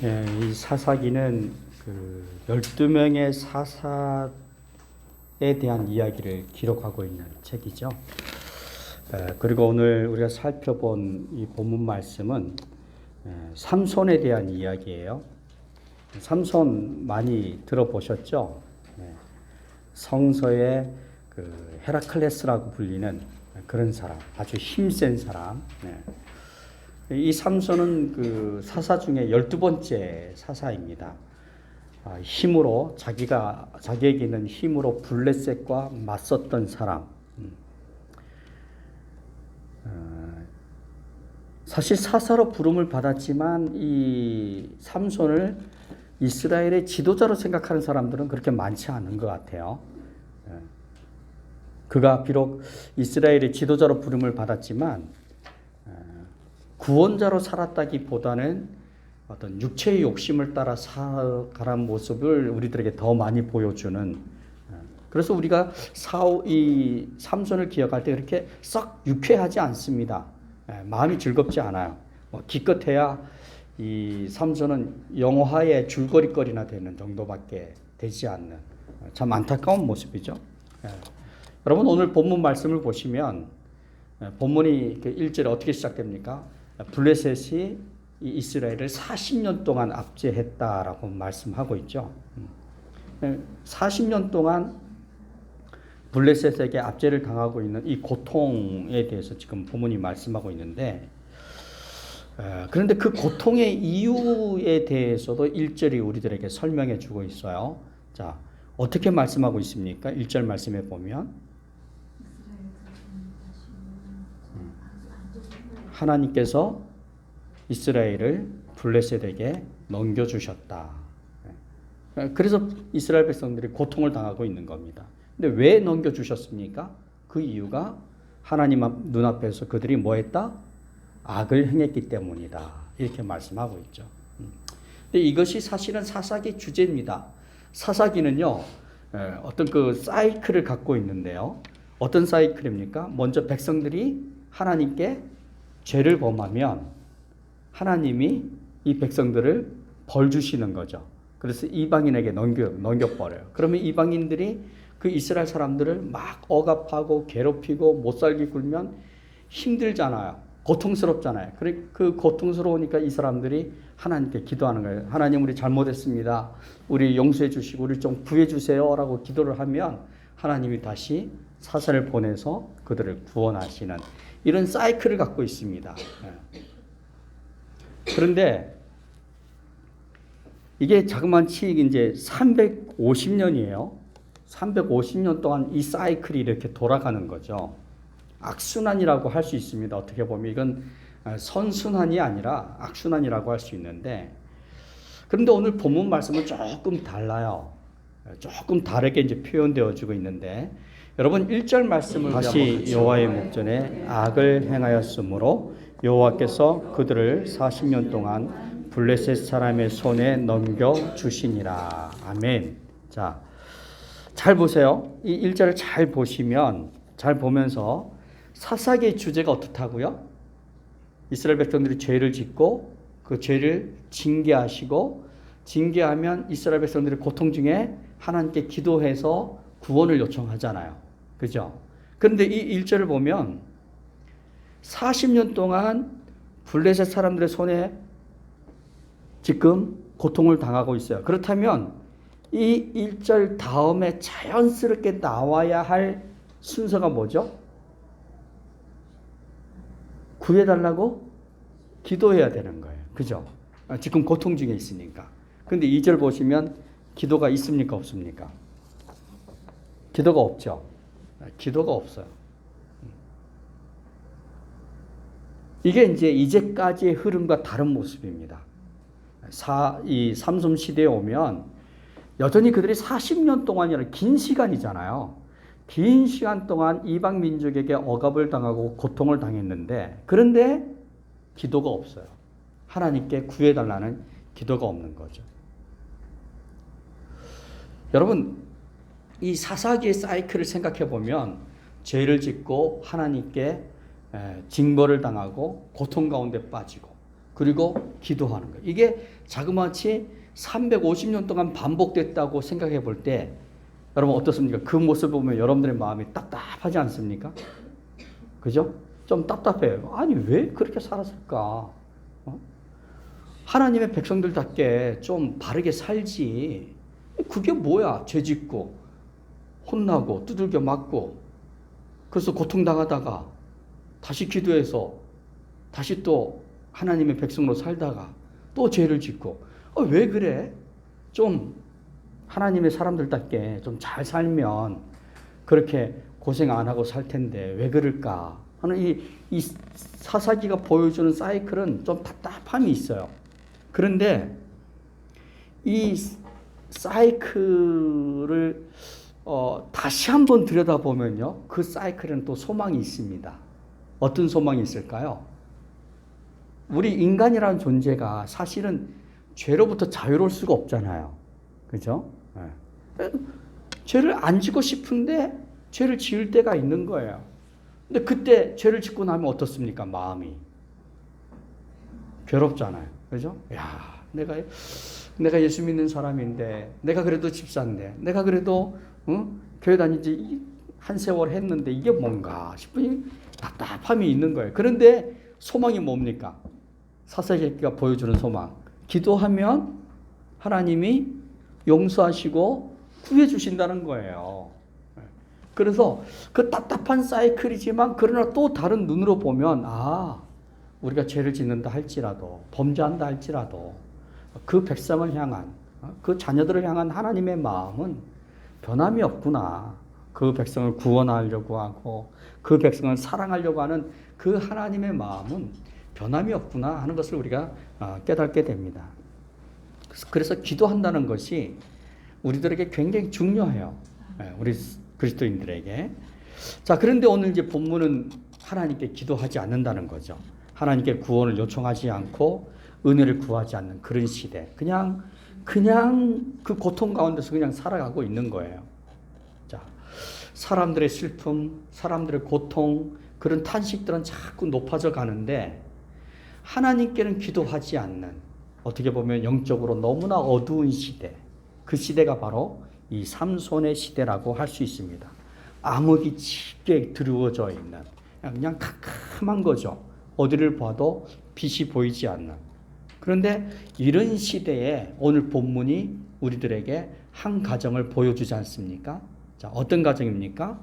예, 이 사사기는 12명의 사사에 대한 이야기를 기록하고 있는 책이죠. 그리고 오늘 우리가 살펴본 이 본문 말씀은 삼손에 대한 이야기예요. 삼손 많이 들어보셨죠? 성서의 헤라클레스라고 불리는 그런 사람, 아주 힘센 사람. 이 삼손은 사사 중에 12번째 사사입니다. 힘으로 자기에게 있는 힘으로 블레셋과 맞섰던 사람. 사실 사사로 부름을 받았지만 이 삼손을 이스라엘의 지도자로 생각하는 사람들은 그렇게 많지 않은 것 같아요. 그가 비록 이스라엘의 지도자로 부름을 받았지만 구원자로 살았다기보다는 어떤 육체의 욕심을 따라 살아가는 모습을 우리들에게 더 많이 보여주는, 그래서 우리가 이 삼손을 기억할 때 그렇게 썩 유쾌하지 않습니다. 마음이 즐겁지 않아요. 기껏해야 이 삼손은 영화의 줄거리거리나 되는 정도밖에 되지 않는 참 안타까운 모습이죠. 여러분, 오늘 본문 말씀을 보시면 본문이 1절에 어떻게 시작됩니까? 블레셋이 이 이스라엘을 40년 동안 압제했다라고 말씀하고 있죠. 40년 동안 블레셋에게 압제를 당하고 있는 이 고통에 대해서 지금 본문이 말씀하고 있는데, 그런데 그 고통의 이유에 대해서도 1절이 우리들에게 설명해 주고 있어요. 자, 어떻게 말씀하고 있습니까? 1절 말씀에 보면 하나님께서 이스라엘을 블레셋에게 넘겨주셨다. 그래서 이스라엘 백성들이 고통을 당하고 있는 겁니다. 근데 왜 넘겨주셨습니까? 그 이유가 하나님 눈앞에서 그들이 뭐 했다? 악을 행했기 때문이다. 이렇게 말씀하고 있죠. 근데 이것이 사실은 사사기 주제입니다. 사사기는요, 어떤 사이클을 갖고 있는데요. 어떤 사이클입니까? 먼저 백성들이 하나님께 죄를 범하면 하나님이 이 백성들을 벌 주시는 거죠. 그래서 이방인에게 넘겨버려요. 그러면 이방인들이 그 이스라엘 사람들을 막 억압하고 괴롭히고 못살게 굴면 힘들잖아요. 고통스럽잖아요. 그 고통스러우니까 이 사람들이 하나님께 기도하는 거예요. 하나님, 우리 잘못했습니다. 우리 용서해 주시고 우리 좀 구해 주세요 라고 기도를 하면 하나님이 다시 사사를 보내서 그들을 구원하시는 이런 사이클을 갖고 있습니다. 그런데 이게 자그마치 이제 350년이에요. 350년 동안 이 사이클이 이렇게 돌아가는 거죠. 악순환이라고 할 수 있습니다. 어떻게 보면 이건 선순환이 아니라 악순환이라고 할 수 있는데, 그런데 오늘 본문 말씀은 조금 달라요. 조금 다르게 이제 표현되어지고 있는데, 여러분 1절 말씀을 다시 여호와의 목전에 악을 행하였으므로 여호와께서 그들을 40년 동안 블레셋 사람의 손에 넘겨 주시니라. 아멘. 자, 잘 보세요. 이 1절을 잘 보시면, 잘 보면서 사사기의 주제가 어떻다고요? 이스라엘 백성들이 죄를 짓고 그 죄를 징계하시고, 징계하면 이스라엘 백성들의 고통 중에 하나님께 기도해서 구원을 요청하잖아요. 그죠? 그런데 이 1절을 보면 40년 동안 블레셋 사람들의 손에 지금 고통을 당하고 있어요. 그렇다면 이 1절 다음에 자연스럽게 나와야 할 순서가 뭐죠? 구해달라고 기도해야 되는 거예요. 그죠? 지금 고통 중에 있으니까. 근데 2절 보시면 기도가 있습니까? 없습니까? 기도가 없죠. 기도가 없어요. 이게 이제까지의 흐름과 다른 모습입니다. 이 삼손 시대에 오면 여전히 그들이 40년 동안이라는 긴 시간이잖아요. 긴 시간 동안 이방 민족에게 억압을 당하고 고통을 당했는데, 그런데 기도가 없어요. 하나님께 구해달라는 기도가 없는 거죠. 여러분, 이 사사기의 사이클을 생각해 보면 죄를 짓고 하나님께 징벌을 당하고 고통 가운데 빠지고, 그리고 기도하는 거예요. 이게 자그마치 350년 동안 반복됐다고 생각해 볼 때 여러분 어떻습니까? 그 모습을 보면 여러분들의 마음이 답답하지 않습니까? 그죠? 좀 답답해요. 아니 왜 그렇게 살았을까? 하나님의 백성들답게 좀 바르게 살지. 그게 뭐야? 죄 짓고 혼나고 두들겨 맞고 그래서 고통당하다가 다시 기도해서 다시 또 하나님의 백성으로 살다가 또 죄를 짓고 왜 그래? 좀 하나님의 사람들답게 좀 잘 살면 그렇게 고생 안 하고 살 텐데 왜 그럴까 하는 이 사사기가 보여주는 사이클은 좀 답답함이 있어요. 그런데 이 사이클을 다시 한번 들여다보면요, 그 사이클에는 또 소망이 있습니다. 어떤 소망이 있을까요? 우리 인간이라는 존재가 사실은 죄로부터 자유로울 수가 없잖아요. 그죠? 네. 죄를 안 짓고 싶은데 죄를 지을 때가 있는 거예요. 근데 그때 죄를 짓고 나면 어떻습니까? 마음이 괴롭잖아요. 그죠? 야, 내가 예수 믿는 사람인데, 내가 그래도 집사인데, 내가 그래도 교회 다니지 한 세월 했는데 이게 뭔가 싶은 답답함이 있는 거예요. 그런데 소망이 뭡니까? 사사기가 보여주는 소망. 기도하면 하나님이 용서하시고 구해 주신다는 거예요. 그래서 그 답답한 사이클이지만 그러나 또 다른 눈으로 보면 우리가 죄를 짓는다 할지라도 범죄한다 할지라도 그 백성을 향한 그 자녀들을 향한 하나님의 마음은 변함이 없구나. 그 백성을 구원하려고 하고 그 백성을 사랑하려고 하는 그 하나님의 마음은 변함이 없구나 하는 것을 우리가 깨닫게 됩니다. 그래서 기도한다는 것이 우리들에게 굉장히 중요해요. 우리 그리스도인들에게. 자, 그런데 오늘 이제 본문은 하나님께 기도하지 않는다는 거죠. 하나님께 구원을 요청하지 않고 은혜를 구하지 않는 그런 시대. 그냥 그 고통 가운데서 그냥 살아가고 있는 거예요. 자, 사람들의 슬픔, 사람들의 고통, 그런 탄식들은 자꾸 높아져 가는데 하나님께는 기도하지 않는, 어떻게 보면 영적으로 너무나 어두운 시대. 그 시대가 바로 이 삼손의 시대라고 할 수 있습니다. 암흑이 짙게 드루어져 있는 그냥 캄캄한 거죠. 어디를 봐도 빛이 보이지 않는. 그런데 이런 시대에 오늘 본문이 우리들에게 한 가정을 보여주지 않습니까? 자, 어떤 가정입니까?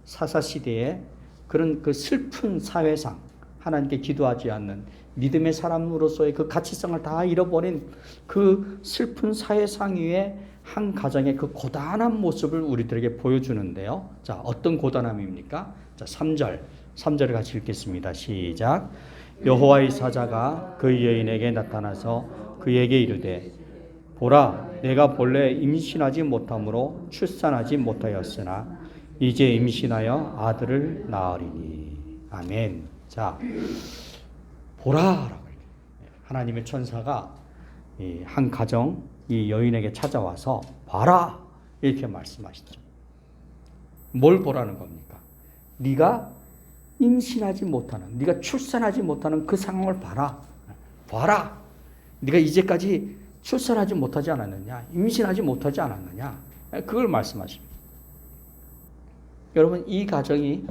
사사시대에 그런 그 슬픈 사회상, 하나님께 기도하지 않는 믿음의 사람으로서의 그 가치성을 다 잃어버린 그 슬픈 사회상 위에 한 가정의 그 고단한 모습을 우리들에게 보여주는데요. 자, 어떤 고단함입니까? 자, 3절을 같이 읽겠습니다. 시작. 여호와의 사자가 그 여인에게 나타나서 그에게 이르되 보라, 내가 본래 임신하지 못함으로 출산하지 못하였으나 이제 임신하여 아들을 낳으리니. 아멘. 자, 보라라고 하나님의 천사가 한 가정 이 여인에게 찾아와서 봐라 이렇게 말씀하시죠. 뭘 보라는 겁니까? 네가 임신하지 못하는, 네가 출산하지 못하는 그 상황을 봐라. 봐라. 네가 이제까지 출산하지 못하지 않았느냐? 임신하지 못하지 않았느냐? 그걸 말씀하십니다. 여러분, 이 가정이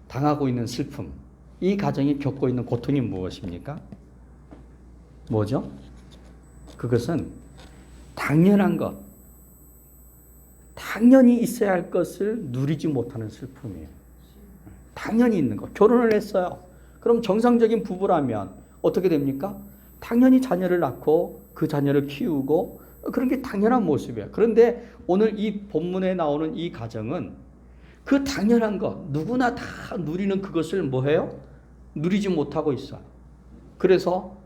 당하고 있는 슬픔, 이 가정이 겪고 있는 고통이 무엇입니까? 뭐죠? 그것은 당연한 것, 당연히 있어야 할 것을 누리지 못하는 슬픔이에요. 당연히 있는 것. 결혼을 했어요. 그럼 정상적인 부부라면 어떻게 됩니까? 당연히 자녀를 낳고 그 자녀를 키우고 그런 게 당연한 모습이에요. 그런데 오늘 이 본문에 나오는 이 가정은 그 당연한 것, 누구나 다 누리는 그것을 뭐해요? 누리지 못하고 있어요. 그래서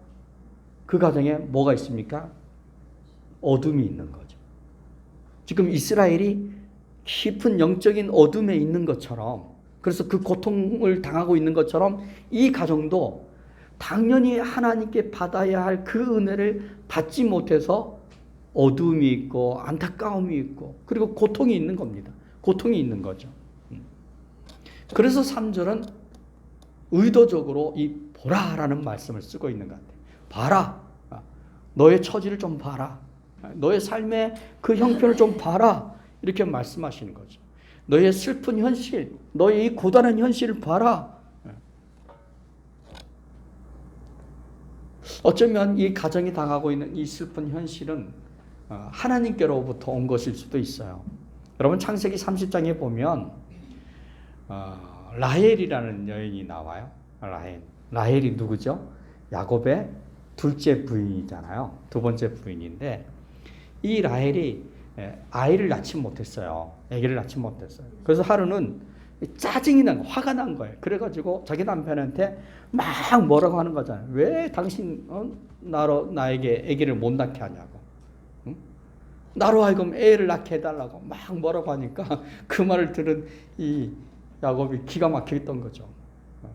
그 가정에 뭐가 있습니까? 어둠이 있는 거죠. 지금 이스라엘이 깊은 영적인 어둠에 있는 것처럼, 그래서 그 고통을 당하고 있는 것처럼 이 가정도 당연히 하나님께 받아야 할 그 은혜를 받지 못해서 어둠이 있고 안타까움이 있고 그리고 고통이 있는 겁니다. 고통이 있는 거죠. 그래서 3절은 의도적으로 이 보라라는 말씀을 쓰고 있는 것 같아요. 봐라. 너의 처지를 좀 봐라. 너의 삶의 그 형편을 좀 봐라. 이렇게 말씀하시는 거죠. 너의 슬픈 현실, 너의 이 고단한 현실을 봐라. 어쩌면 이 가정이 당하고 있는 이 슬픈 현실은 하나님께로부터 온 것일 수도 있어요. 여러분 창세기 30장에 보면 라헬이라는 여인이 나와요. 라헬이 누구죠? 야곱의 둘째 부인이잖아요. 두 번째 부인인데 이 라헬이 아이를 낳지 못했어요. 아기를 낳지 못했어요. 그래서 하루는 짜증이 난 거예요. 화가 난 거예요. 그래가지고 자기 남편한테 막 뭐라고 하는 거잖아요. 왜 당신 나에게 아기를 못 낳게 하냐고. 응? 나로 하여금 애를 낳게 해달라고 막 뭐라고 하니까 그 말을 들은 이 야곱이 기가 막히겠던 거죠.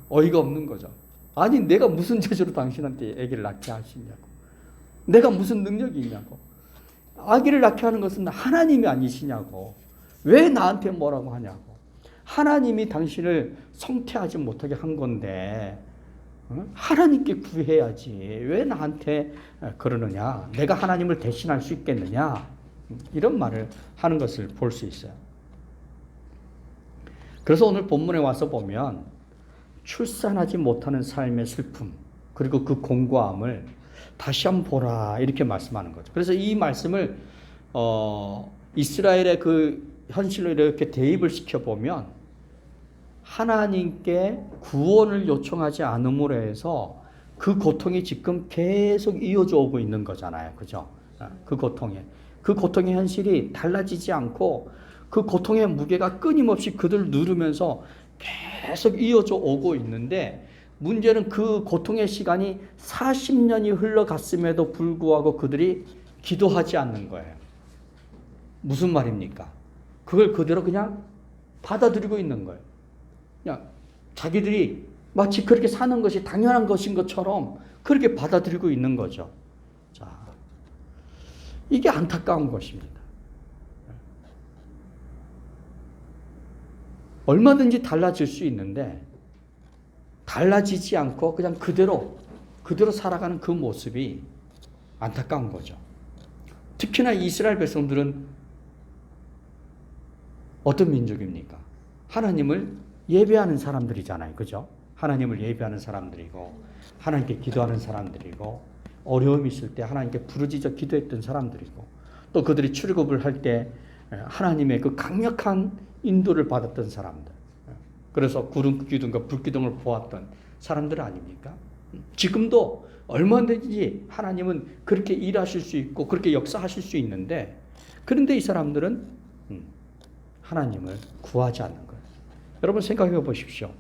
어이가 없는 거죠. 아니 내가 무슨 죄로 당신한테 아기를 낳게 하시냐고. 내가 무슨 능력이 있냐고. 아기를 낳게 하는 것은 하나님이 아니시냐고. 왜 나한테 뭐라고 하냐고. 하나님이 당신을 성태하지 못하게 한 건데 하나님께 구해야지. 왜 나한테 그러느냐. 내가 하나님을 대신할 수 있겠느냐. 이런 말을 하는 것을 볼 수 있어요. 그래서 오늘 본문에 와서 보면 출산하지 못하는 삶의 슬픔 그리고 그 공고함을 다시 한번 보라 이렇게 말씀하는 거죠. 그래서 이 말씀을 이스라엘의 그 현실로 이렇게 대입을 시켜보면 하나님께 구원을 요청하지 않음으로 해서 그 고통이 지금 계속 이어져 오고 있는 거잖아요. 그죠? 그 고통의 현실이 달라지지 않고 그 고통의 무게가 끊임없이 그들을 누르면서 계속 이어져 오고 있는데 문제는 그 고통의 시간이 40년이 흘러갔음에도 불구하고 그들이 기도하지 않는 거예요. 무슨 말입니까? 그걸 그대로 그냥 받아들이고 있는 거예요. 그냥 자기들이 마치 그렇게 사는 것이 당연한 것인 것처럼 그렇게 받아들이고 있는 거죠. 자, 이게 안타까운 것입니다. 얼마든지 달라질 수 있는데 달라지지 않고 그냥 그대로 살아가는 그 모습이 안타까운 거죠. 특히나 이스라엘 백성들은 어떤 민족입니까? 하나님을 예배하는 사람들이잖아요. 그죠? 하나님을 예배하는 사람들이고 하나님께 기도하는 사람들이고 어려움이 있을 때 하나님께 부르짖어 기도했던 사람들이고 또 그들이 출애굽을 할 때 하나님의 그 강력한 인도를 받았던 사람들. 그래서 구름 기둥과 불 기둥을 보았던 사람들 아닙니까? 지금도 얼마든지 하나님은 그렇게 일하실 수 있고 그렇게 역사하실 수 있는데 그런데 이 사람들은 하나님을 구하지 않는 거예요. 여러분 생각해 보십시오.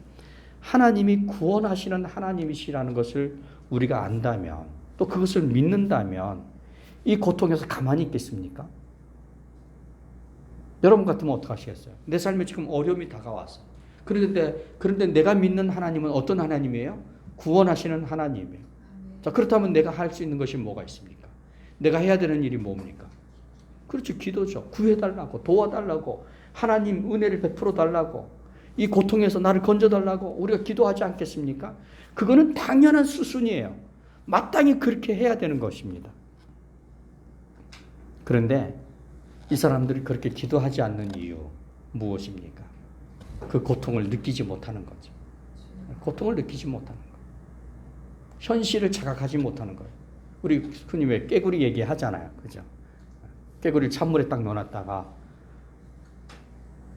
하나님이 구원하시는 하나님이시라는 것을 우리가 안다면 또 그것을 믿는다면 이 고통에서 가만히 있겠습니까? 여러분 같으면 어떡하시겠어요? 내 삶에 지금 어려움이 다가왔어. 그런데 내가 믿는 하나님은 어떤 하나님이에요? 구원하시는 하나님이에요. 자, 그렇다면 내가 할 수 있는 것이 뭐가 있습니까? 내가 해야 되는 일이 뭡니까? 그렇죠. 기도죠. 구해달라고, 도와달라고, 하나님 은혜를 베풀어 달라고, 이 고통에서 나를 건져달라고 우리가 기도하지 않겠습니까? 그거는 당연한 수순이에요. 마땅히 그렇게 해야 되는 것입니다. 그런데 이 사람들이 그렇게 기도하지 않는 이유 무엇입니까? 그 고통을 느끼지 못하는 거죠. 고통을 느끼지 못하는 거예요. 현실을 자각하지 못하는 거예요. 우리 흔히 왜 깨구리 얘기하잖아요. 그죠? 깨구리를 찬물에 딱 넣어놨다가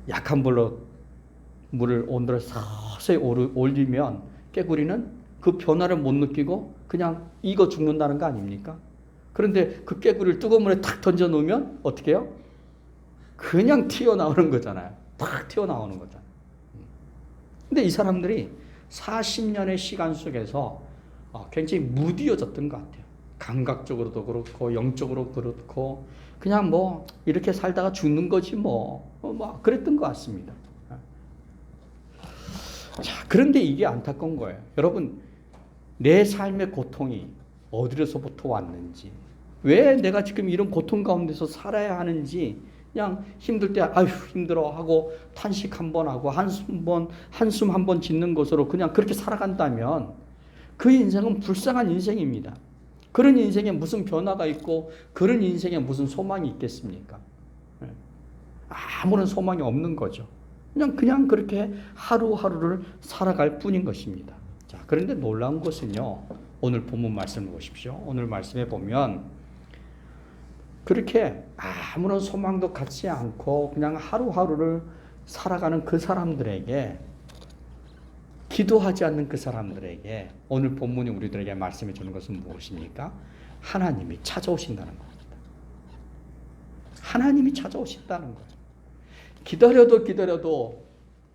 약한 불로 물을 온도를 서서히 올리면 깨구리는 그 변화를 못 느끼고 그냥 익어 죽는다는 거 아닙니까? 그런데 그 깨구리를 뜨거운 물에 탁 던져 놓으면 어떻게 해요? 그냥 튀어나오는 거잖아요. 탁 튀어나오는 거잖아요. 근데 이 사람들이 40년의 시간 속에서 굉장히 무디어졌던 것 같아요. 감각적으로도 그렇고 영적으로 그렇고 그냥 뭐 이렇게 살다가 죽는 거지 뭐 그랬던 것 같습니다. 자, 그런데 이게 안타까운 거예요. 여러분, 내 삶의 고통이 어디로서부터 왔는지, 왜 내가 지금 이런 고통 가운데서 살아야 하는지, 그냥 힘들 때 아휴 힘들어 하고 탄식 한번 하고 한숨 한번 짓는 것으로 그냥 그렇게 살아간다면 그 인생은 불쌍한 인생입니다. 그런 인생에 무슨 변화가 있고 그런 인생에 무슨 소망이 있겠습니까? 아무런 소망이 없는 거죠. 그냥 그렇게 하루하루를 살아갈 뿐인 것입니다. 자, 그런데 놀라운 것은요, 오늘 본문 말씀을 보십시오. 오늘 말씀에 보면 그렇게 아무런 소망도 갖지 않고 그냥 하루하루를 살아가는 그 사람들에게, 기도하지 않는 그 사람들에게 오늘 본문이 우리들에게 말씀해 주는 것은 무엇입니까? 하나님이 찾아오신다는 겁니다. 하나님이 찾아오신다는 거예요. 기다려도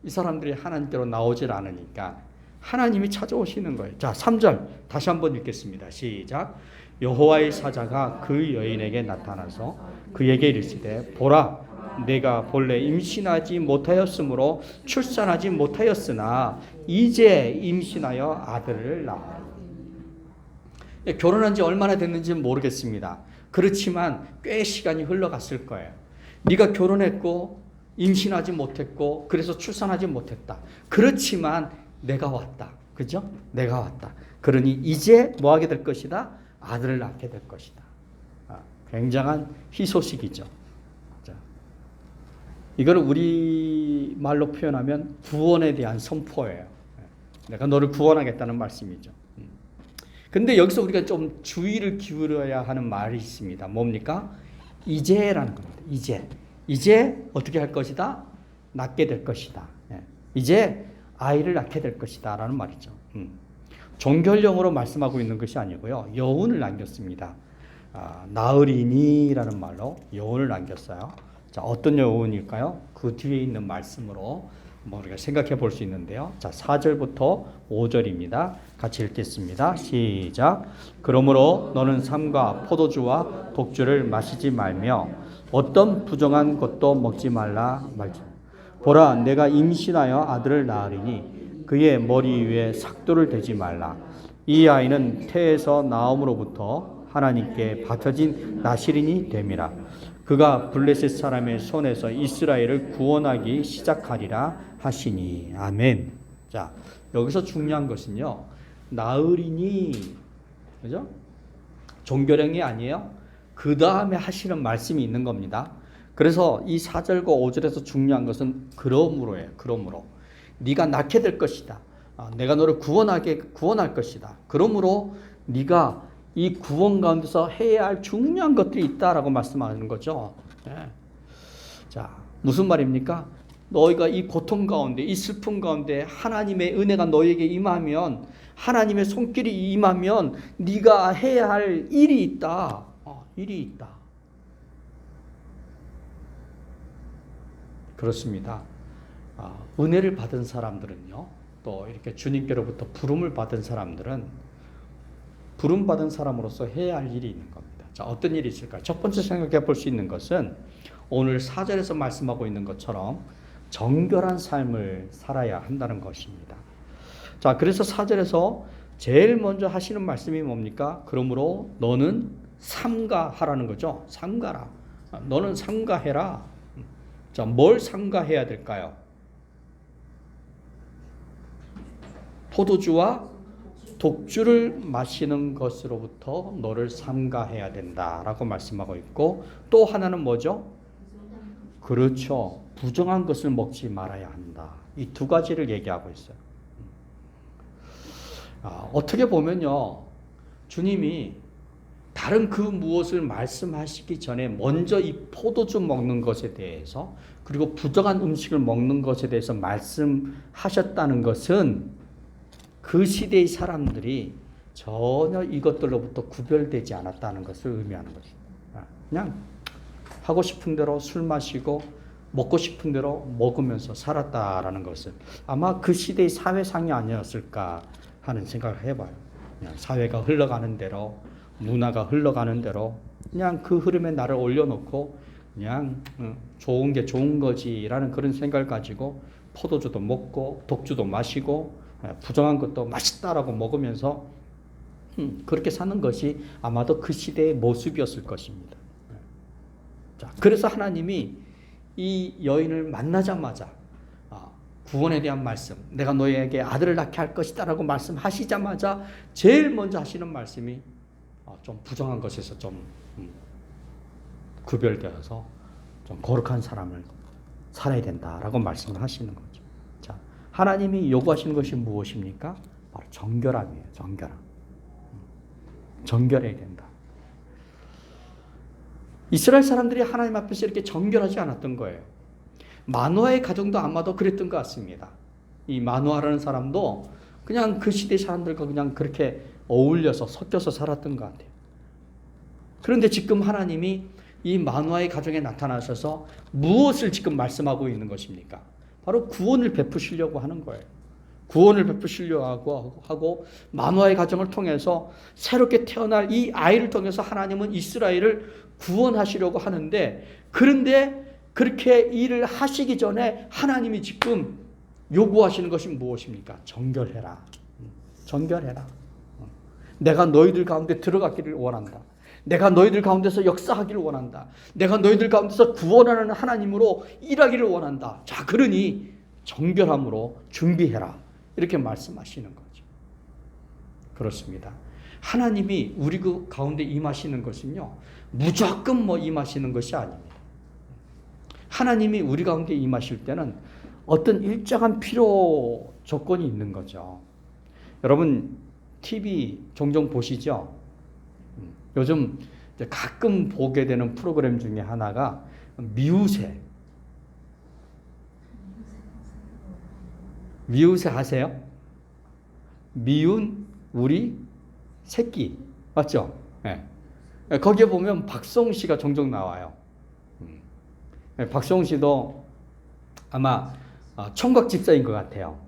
이 사람들이 하나님께로 나오질 않으니까 하나님이 찾아오시는 거예요. 자, 3절 다시 한번 읽겠습니다. 시작. 여호와의 사자가 그 여인에게 나타나서 그에게 이르시되 보라, 내가 본래 임신하지 못하였으므로 출산하지 못하였으나 이제 임신하여 아들을 낳으리니. 결혼한 지 얼마나 됐는지는 모르겠습니다. 그렇지만 꽤 시간이 흘러갔을 거예요. 네가 결혼했고 임신하지 못했고 그래서 출산하지 못했다. 그렇지만 내가 왔다. 그죠? 내가 왔다. 그러니 이제 뭐 하게 될 것이다? 아들을 낳게 될 것이다. 굉장한 희소식이죠. 자, 이걸 우리 말로 표현하면 구원에 대한 선포예요. 내가 너를 구원하겠다는 말씀이죠. 근데 여기서 우리가 좀 주의를 기울여야 하는 말이 있습니다. 뭡니까? 이제라는 겁니다. 이제 어떻게 할 것이다? 낳게 될 것이다. 이제 아이를 낳게 될 것이다 라는 말이죠. 종결령으로 말씀하고 있는 것이 아니고요. 여운을 남겼습니다. 나으리니라는 말로 여운을 남겼어요. 자, 어떤 여운일까요? 그 뒤에 있는 말씀으로 우리가 생각해 볼 수 있는데요. 자, 4절부터 5절입니다. 같이 읽겠습니다. 시작. 그러므로 너는 삼과 포도주와 독주를 마시지 말며 어떤 부정한 것도 먹지 말라 말지. 보라, 내가 임신하여 아들을 낳으리니 그의 머리 위에 삭도를 대지 말라. 이 아이는 태에서 나옴으로부터 하나님께 바쳐진 나시린이 됨이라. 그가 블레셋 사람의 손에서 이스라엘을 구원하기 시작하리라 하시니. 아멘. 자, 여기서 중요한 것은요, 나으리니, 그죠? 종결령이 아니에요. 그 다음에 하시는 말씀이 있는 겁니다. 그래서 이 4절과 5절에서 중요한 것은 그러므로예요. 그러므로 네가 낳게 될 것이다. 내가 너를 구원할 것이다. 그러므로 네가 이 구원 가운데서 해야 할 중요한 것들이 있다라고 말씀하는 거죠. 네. 자, 무슨 말입니까? 너희가 이 고통 가운데, 이 슬픔 가운데 하나님의 은혜가 너희에게 임하면, 하나님의 손길이 임하면 네가 해야 할 일이 있다. 일이 있다. 그렇습니다. 은혜를 받은 사람들은요, 또 이렇게 주님께로부터 부름을 받은 사람들은 부름받은 사람으로서 해야 할 일이 있는 겁니다. 자, 어떤 일이 있을까요? 첫 번째 생각해 볼 수 있는 것은 오늘 4절에서 말씀하고 있는 것처럼 정결한 삶을 살아야 한다는 것입니다. 자, 그래서 4절에서 제일 먼저 하시는 말씀이 뭡니까? 그러므로 너는 삼가하라는 거죠. 삼가라. 너는 삼가해라. 자, 뭘 삼가해야 될까요? 포도주와 독주를 마시는 것으로부터 너를 삼가해야 된다라고 말씀하고 있고, 또 하나는 뭐죠? 그렇죠. 부정한 것을 먹지 말아야 한다. 이 두 가지를 얘기하고 있어요. 어떻게 보면요, 주님이 다른 그 무엇을 말씀하시기 전에 먼저 이 포도주 먹는 것에 대해서, 그리고 부정한 음식을 먹는 것에 대해서 말씀하셨다는 것은 그 시대의 사람들이 전혀 이것들로부터 구별되지 않았다는 것을 의미하는 것입니다. 그냥 하고 싶은 대로 술 마시고 먹고 싶은 대로 먹으면서 살았다라는 것은 아마 그 시대의 사회상이 아니었을까 하는 생각을 해봐요. 그냥 사회가 흘러가는 대로, 문화가 흘러가는 대로 그냥 그 흐름에 나를 올려놓고 그냥 좋은 게 좋은 거지라는 그런 생각을 가지고 포도주도 먹고 독주도 마시고 부정한 것도 맛있다라고 먹으면서 그렇게 사는 것이 아마도 그 시대의 모습이었을 것입니다. 자, 그래서 하나님이 이 여인을 만나자마자 구원에 대한 말씀, 내가 너희에게 아들을 낳게 할 것이다 라고 말씀하시자마자 제일 먼저 하시는 말씀이 좀 부정한 것에서 좀 구별되어서 좀 거룩한 삶을 살아야 된다라고 말씀을 하시는 거죠. 자, 하나님이 요구하시는 것이 무엇입니까? 바로 정결함이에요. 정결함. 정결해야 된다. 이스라엘 사람들이 하나님 앞에서 이렇게 정결하지 않았던 거예요. 마노아의 가정도 아마도 그랬던 것 같습니다. 이 마노아라는 사람도 그냥 그 시대 사람들과 그냥 그렇게 어울려서 섞여서 살았던 것 같아요. 그런데 지금 하나님이 이 마노아의 가정에 나타나셔서 무엇을 지금 말씀하고 있는 것입니까? 바로 구원을 베푸시려고 하는 거예요. 구원을 베푸시려고 하고 마노아의 가정을 통해서 새롭게 태어날 이 아이를 통해서 하나님은 이스라엘을 구원하시려고 하는데, 그런데 그렇게 일을 하시기 전에 하나님이 지금 요구하시는 것이 무엇입니까? 정결해라. 정결해라. 내가 너희들 가운데 들어가기를 원한다. 내가 너희들 가운데서 역사하기를 원한다. 내가 너희들 가운데서 구원하는 하나님으로 일하기를 원한다. 자, 그러니 정결함으로 준비해라. 이렇게 말씀하시는 거죠. 그렇습니다. 하나님이 우리 그 가운데 임하시는 것은요, 무조건 임하시는 것이 아닙니다. 하나님이 우리 가운데 임하실 때는 어떤 일정한 필요 조건이 있는 거죠. 여러분 TV 종종 보시죠? 요즘 가끔 보게 되는 프로그램 중에 하나가 미우새. 미우새 아세요? 미운 우리 새끼. 맞죠? 네. 거기에 보면 박성웅 씨가 종종 나와요. 박성웅 씨도 아마 총각 집사인 것 같아요.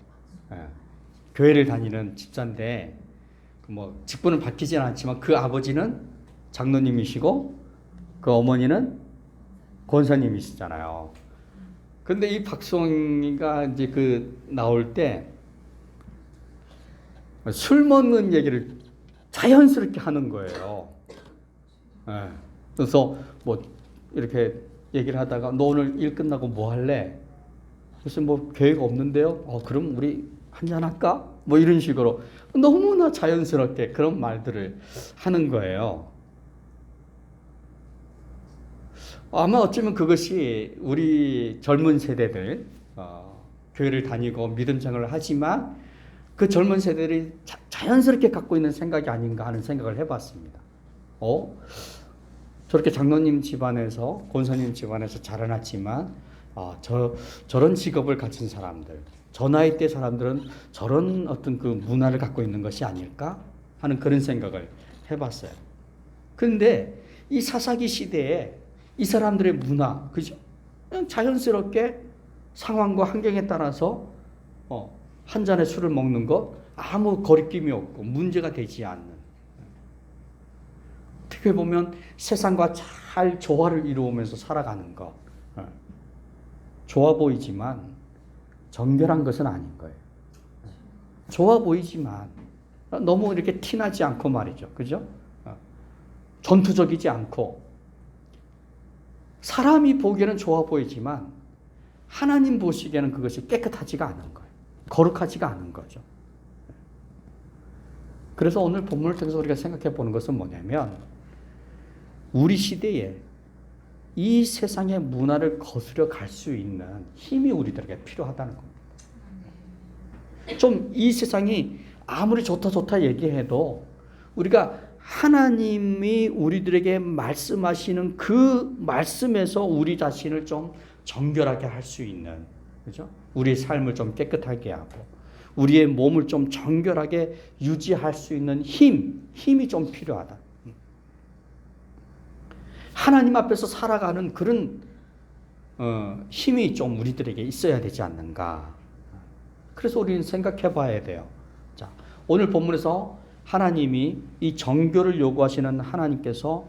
교회를 다니는 집사인데 직분을 밝히지는 않지만 그 아버지는 장로님이시고 그 어머니는 권사님이시잖아요. 근데 이 박성웅이가 이제 나올 때 술 먹는 얘기를 자연스럽게 하는 거예요. 그래서 이렇게 얘기를 하다가 너 오늘 일 끝나고 뭐 할래? 그래서 계획 없는데요? 그럼 우리 한잔 할까? 이런 식으로 너무나 자연스럽게 그런 말들을 하는 거예요. 아마 어쩌면 그것이 우리 젊은 세대들, 교회를 다니고 믿음 생활을 하지만 그 젊은 세대들이 자연스럽게 갖고 있는 생각이 아닌가 하는 생각을 해봤습니다. 저렇게 장로님 집안에서, 권사님 집안에서 자라났지만 저런 직업을 가진 사람들, 저 나이 때 사람들은 저런 어떤 그 문화를 갖고 있는 것이 아닐까 하는 그런 생각을 해봤어요. 그런데 이 사사기 시대에 이 사람들의 문화, 그죠? 그냥 자연스럽게 상황과 환경에 따라서 한 잔의 술을 먹는 것 아무 거리낌이 없고 문제가 되지 않는, 어떻게 보면 세상과 잘 조화를 이루면서 살아가는 것, 좋아 보이지만 정결한 것은 아닌 거예요. 좋아 보이지만 너무 이렇게 티나지 않고 말이죠. 그죠? 전투적이지 않고, 사람이 보기에는 좋아 보이지만 하나님 보시기에는 그것이 깨끗하지가 않은 거예요. 거룩하지가 않은 거죠. 그래서 오늘 본문을 통해서 우리가 생각해 보는 것은 뭐냐면, 우리 시대에 이 세상의 문화를 거스려 갈 수 있는 힘이 우리들에게 필요하다는 겁니다. 좀 이 세상이 아무리 좋다 얘기해도 우리가 하나님이 우리들에게 말씀하시는 그 말씀에서 우리 자신을 좀 정결하게 할 수 있는, 그죠? 우리의 삶을 좀 깨끗하게 하고 우리의 몸을 좀 정결하게 유지할 수 있는 힘이 좀 필요하다. 하나님 앞에서 살아가는 그런 힘이 좀 우리들에게 있어야 되지 않는가. 그래서 우리는 생각해 봐야 돼요. 자, 오늘 본문에서 하나님이 이 정결을 요구하시는 하나님께서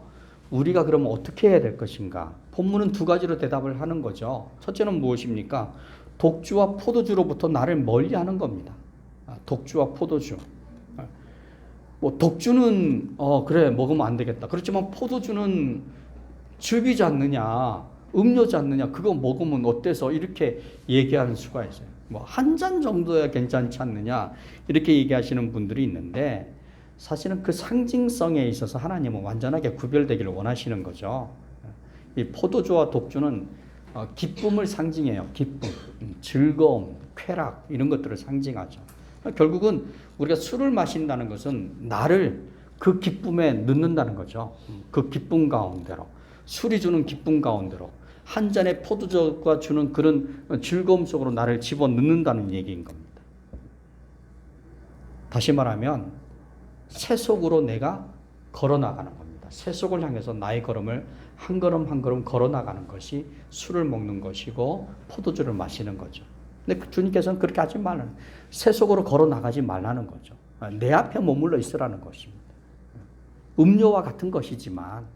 우리가 그러면 어떻게 해야 될 것인가? 본문은 두 가지로 대답을 하는 거죠. 첫째는 무엇입니까? 독주와 포도주로부터 나를 멀리하는 겁니다. 독주와 포도주. 독주는 그래 먹으면 안 되겠다. 그렇지만 포도주는 즙이지 않느냐, 음료지 않느냐, 그거 먹으면 어때서 이렇게 얘기하는 수가 있어요. 한 잔 정도야 괜찮지 않느냐 이렇게 얘기하시는 분들이 있는데, 사실은 그 상징성에 있어서 하나님은 완전하게 구별되기를 원하시는 거죠. 이 포도주와 독주는 기쁨을 상징해요. 기쁨, 즐거움, 쾌락 이런 것들을 상징하죠. 결국은 우리가 술을 마신다는 것은 나를 그 기쁨에 넣는다는 거죠. 그 기쁨 가운데로, 술이 주는 기쁨 가운데로, 한 잔의 포도주가 주는 그런 즐거움 속으로 나를 집어넣는다는 얘기인 겁니다. 다시 말하면 세속으로 내가 걸어나가는 겁니다. 세속을 향해서 나의 걸음을 한 걸음 한 걸음 걸어나가는 것이 술을 먹는 것이고 포도주를 마시는 거죠. 근데 주님께서는 그렇게 하지 말라는, 세속으로 걸어나가지 말라는 거죠. 내 앞에 머물러 있으라는 것입니다. 음료와 같은 것이지만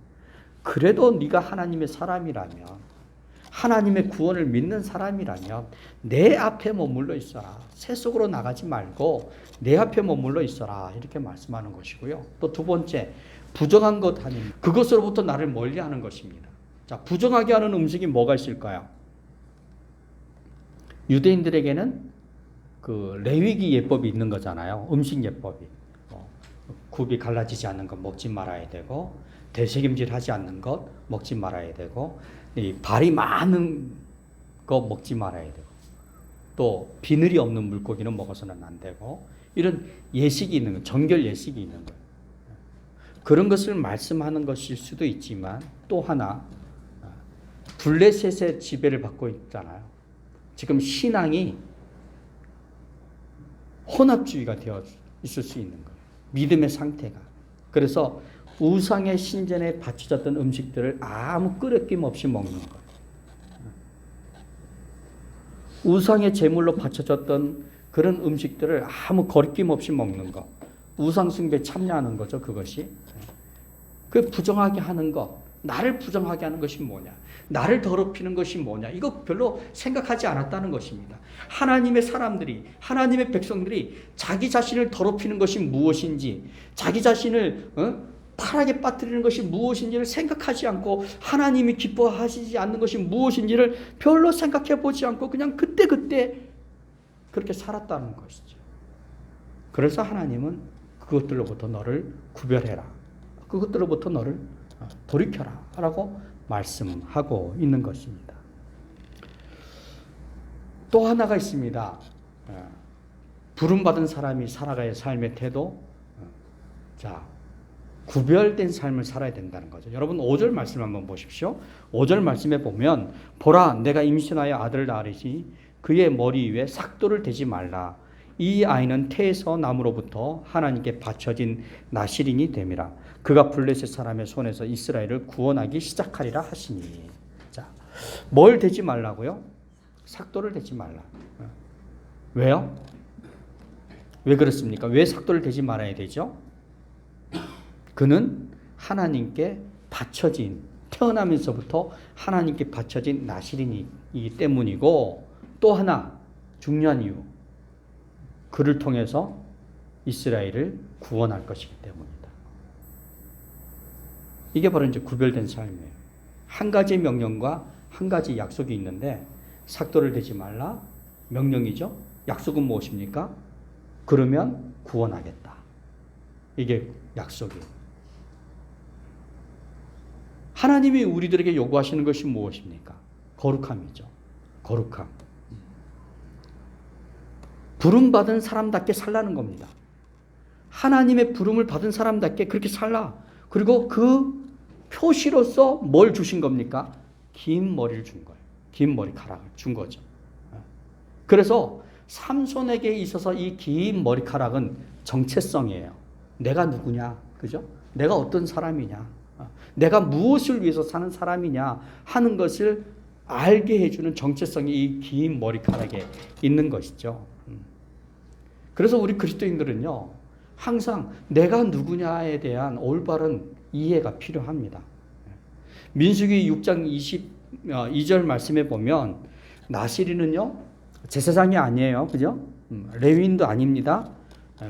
그래도 네가 하나님의 사람이라면, 하나님의 구원을 믿는 사람이라면 내 앞에 머물러 있어라. 세속으로 나가지 말고 내 앞에 머물러 있어라. 이렇게 말씀하는 것이고요. 또 두 번째, 부정한 것 아닌 그것으로부터 나를 멀리하는 것입니다. 자, 부정하게 하는 음식이 뭐가 있을까요? 유대인들에게는 그 레위기 예법이 있는 거잖아요. 음식 예법이. 굽이 갈라지지 않는 것 먹지 말아야 되고, 대책임질하지 않는 것 먹지 말아야 되고, 이 발이 많은 거 먹지 말아야 되고, 또 비늘이 없는 물고기는 먹어서는 안 되고, 이런 예식이 있는 거, 정결 예식이 있는 거예요. 그런 것을 말씀하는 것일 수도 있지만, 또 하나 블레셋의 지배를 받고 있잖아요. 지금 신앙이 혼합주의가 되어 있을 수 있는 거예요. 믿음의 상태가. 그래서 우상의 신전에 바쳐졌던 음식들을 아무 끄레낌 없이 먹는 거예요. 우상의 제물로 바쳐졌던 그런 음식들을 아무 거리낌 없이 먹는 것. 우상 숭배에 참여하는 거죠, 그것이. 그 부정하게 하는 것. 나를 부정하게 하는 것이 뭐냐? 나를 더럽히는 것이 뭐냐? 이거 별로 생각하지 않았다는 것입니다. 하나님의 사람들이, 하나님의 백성들이 자기 자신을 더럽히는 것이 무엇인지, 자기 자신을 타락에 빠뜨리는 것이 무엇인지를 생각하지 않고, 하나님이 기뻐하시지 않는 것이 무엇인지를 별로 생각해 보지 않고 그냥 그때그때 그렇게 살았다는 것이죠. 그래서 하나님은 그것들로부터 너를 구별해라. 그것들로부터 너를 돌이켜라 라고 말씀하고 있는 것입니다. 또 하나가 있습니다. 부름받은 사람이 살아가야 삶의 태도. 자, 구별된 삶을 살아야 된다는 거죠. 여러분 5절 말씀 한번 보십시오. 5절 말씀에 보면, 보라 내가 임신하여 아들을 낳으리니 그의 머리 위에 삭도를 대지 말라. 이 아이는 태에서 남으로부터 하나님께 바쳐진 나실인이 됨이라. 그가 블레셋 사람의 손에서 이스라엘을 구원하기 시작하리라 하시니. 자, 뭘 대지 말라고요? 삭도를 대지 말라. 왜요? 왜 그렇습니까? 왜 삭도를 대지 말아야 되죠? 그는 하나님께 바쳐진, 태어나면서부터 하나님께 바쳐진 나실인이기 때문이고, 또 하나 중요한 이유, 그를 통해서 이스라엘을 구원할 것이기 때문이다. 이게 바로 이제 구별된 삶이에요. 한 가지 명령과 한 가지 약속이 있는데, 삭도를 대지 말라 명령이죠. 약속은 무엇입니까? 그러면 구원하겠다. 이게 약속이에요. 하나님이 우리들에게 요구하시는 것이 무엇입니까? 거룩함이죠. 거룩함. 부름받은 사람답게 살라는 겁니다. 하나님의 부름을 받은 사람답게 그렇게 살라. 그리고 그 표시로서 뭘 주신 겁니까? 긴 머리를 준 거예요. 긴 머리카락을 준 거죠. 그래서 삼손에게 있어서 이 긴 머리카락은 정체성이에요. 내가 누구냐? 그죠? 내가 어떤 사람이냐? 내가 무엇을 위해서 사는 사람이냐 하는 것을 알게 해주는 정체성이 이 긴 머리카락에 있는 것이죠. 그래서 우리 그리스도인들은요, 항상 내가 누구냐에 대한 올바른 이해가 필요합니다. 민수기 6장 22절 말씀에 보면, 나실인은요 제사장이 아니에요, 그죠? 레위인도 아닙니다.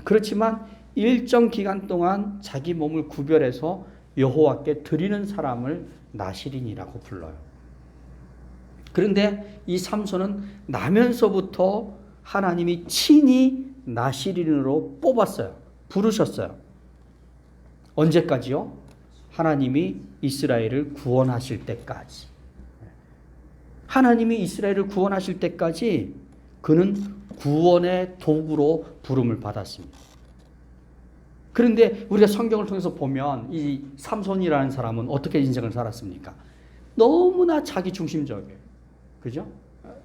그렇지만 일정 기간 동안 자기 몸을 구별해서 여호와께 드리는 사람을 나실인이라고 불러요. 그런데 이 삼손은 나면서부터 하나님이 친히 나실인으로 뽑았어요. 부르셨어요. 언제까지요? 하나님이 이스라엘을 구원하실 때까지. 하나님이 이스라엘을 구원하실 때까지 그는 구원의 도구로 부름을 받았습니다. 그런데 우리가 성경을 통해서 보면 이 삼손이라는 사람은 어떻게 인생을 살았습니까? 너무나 자기 중심적이에요. 그죠?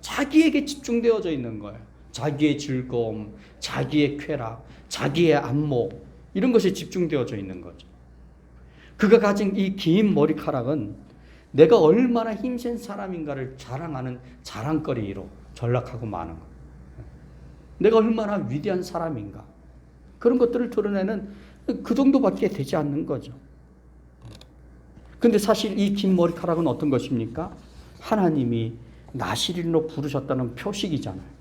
자기에게 집중되어져 있는 거예요. 자기의 즐거움, 자기의 쾌락, 자기의 안목, 이런 것에 집중되어져 있는 거죠. 그가 가진 이 긴 머리카락은 내가 얼마나 힘센 사람인가를 자랑하는 자랑거리로 전락하고 마는 거예요. 내가 얼마나 위대한 사람인가. 그런 것들을 드러내는 그 정도밖에 되지 않는 거죠. 근데 사실 이 긴 머리카락은 어떤 것입니까? 하나님이 나시린으로 부르셨다는 표식이잖아요.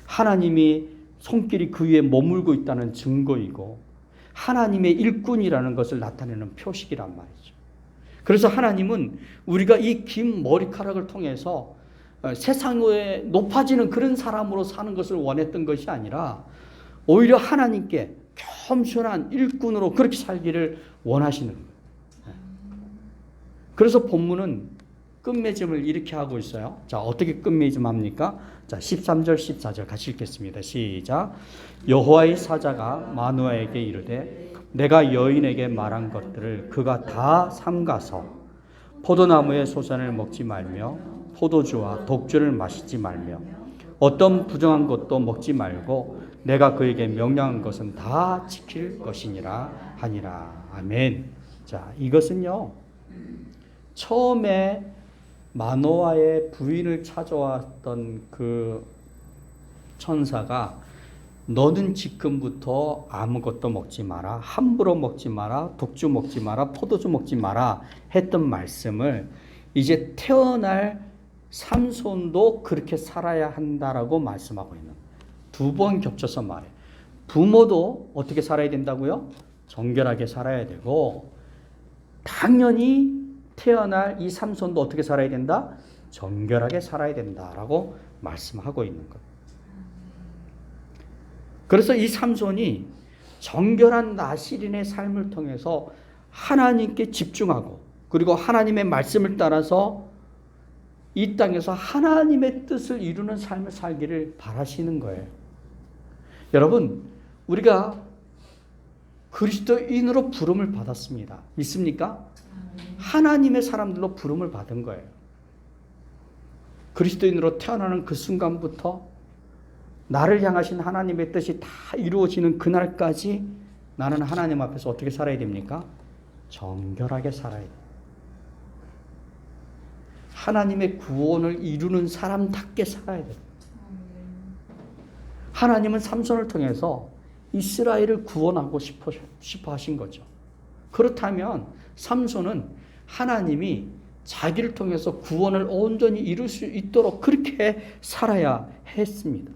하나님이 손길이 그 위에 머물고 있다는 증거이고 하나님의 일꾼이라는 것을 나타내는 표식이란 말이죠. 그래서 하나님은 우리가 이 긴 머리카락을 통해서 세상에 높아지는 그런 사람으로 사는 것을 원했던 것이 아니라 오히려 하나님께 겸손한 일꾼으로 그렇게 살기를 원하시는 거예요. 그래서 본문은 끝맺음을 이렇게 하고 있어요. 자, 어떻게 끝맺음 합니까? 자, 13절, 14절 같이 읽겠습니다. 시작. 여호와의 사자가 마노아에게 이르되 내가 여인에게 말한 것들을 그가 다 삼가서 포도나무의 소산을 먹지 말며 포도주와 독주를 마시지 말며 어떤 부정한 것도 먹지 말고 내가 그에게 명령한 것은 다 지킬 것이니라 하니라. 아멘. 자, 이것은요, 처음에 마노아의 부인을 찾아왔던 그 천사가 너는 지금부터 아무것도 먹지 마라, 함부로 먹지 마라, 독주 먹지 마라, 포도주 먹지 마라 했던 말씀을 이제 태어날 삼손도 그렇게 살아야 한다라고 말씀하고 있는, 두 번 겹쳐서 말해. 부모도 어떻게 살아야 된다고요? 정결하게 살아야 되고, 당연히 태어날 이 삼손도 어떻게 살아야 된다? 정결하게 살아야 된다라고 말씀하고 있는 거예요. 그래서 이 삼손이 정결한 나시린의 삶을 통해서 하나님께 집중하고 그리고 하나님의 말씀을 따라서 이 땅에서 하나님의 뜻을 이루는 삶을 살기를 바라시는 거예요. 여러분, 우리가 그리스도인으로 부름을 받았습니다. 믿습니까? 하나님의 사람들로 부름을 받은 거예요. 그리스도인으로 태어나는 그 순간부터 나를 향하신 하나님의 뜻이 다 이루어지는 그날까지 나는 하나님 앞에서 어떻게 살아야 됩니까? 정결하게 살아야 돼요. 하나님의 구원을 이루는 사람답게 살아야 돼요. 하나님은 삼손을 통해서 이스라엘을 구원하고 싶어 하신 거죠. 그렇다면 삼손은 하나님이 자기를 통해서 구원을 온전히 이룰 수 있도록 그렇게 살아야 했습니다.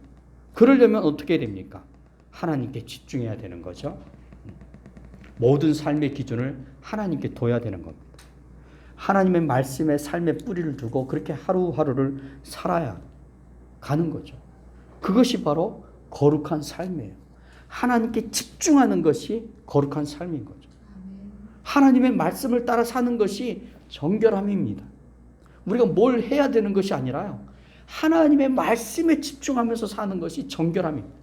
그러려면 어떻게 됩니까? 하나님께 집중해야 되는 거죠. 모든 삶의 기준을 하나님께 둬야 되는 겁니다. 하나님의 말씀에 삶의 뿌리를 두고 그렇게 하루하루를 살아야 가는 거죠. 그것이 바로 거룩한 삶이에요. 하나님께 집중하는 것이 거룩한 삶인 거죠. 하나님의 말씀을 따라 사는 것이 정결함입니다. 우리가 뭘 해야 되는 것이 아니라요, 하나님의 말씀에 집중하면서 사는 것이 정결함입니다.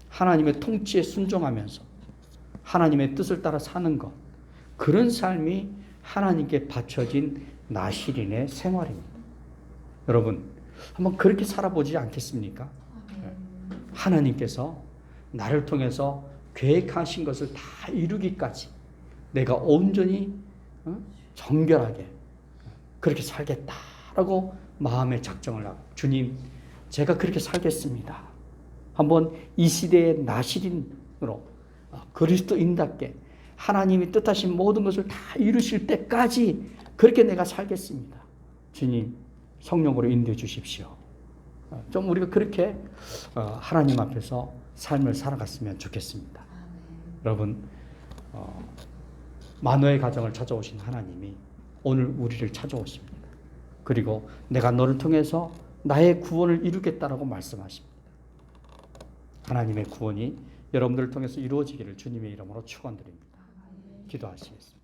하나님의 통치에 순종하면서 하나님의 뜻을 따라 사는 것, 그런 삶이 하나님께 바쳐진 나시린의 생활입니다. 여러분, 한번 그렇게 살아보지 않겠습니까? 하나님께서 나를 통해서 계획하신 것을 다 이루기까지 내가 온전히 정결하게 그렇게 살겠다라고 마음의 작정을 하고, 주님, 제가 그렇게 살겠습니다. 한번 이 시대의 나시린으로 그리스도인답게 하나님이 뜻하신 모든 것을 다 이루실 때까지 그렇게 내가 살겠습니다. 주님, 성령으로 인도해 주십시오. 좀 우리가 그렇게 하나님 앞에서 삶을 살아갔으면 좋겠습니다. 여러분, 마노아의 가정을 찾아오신 하나님이 오늘 우리를 찾아오십니다. 그리고 내가 너를 통해서 나의 구원을 이루겠다라고 말씀하십니다. 하나님의 구원이 여러분들을 통해서 이루어지기를 주님의 이름으로 축원드립니다. 기도하시겠습니다.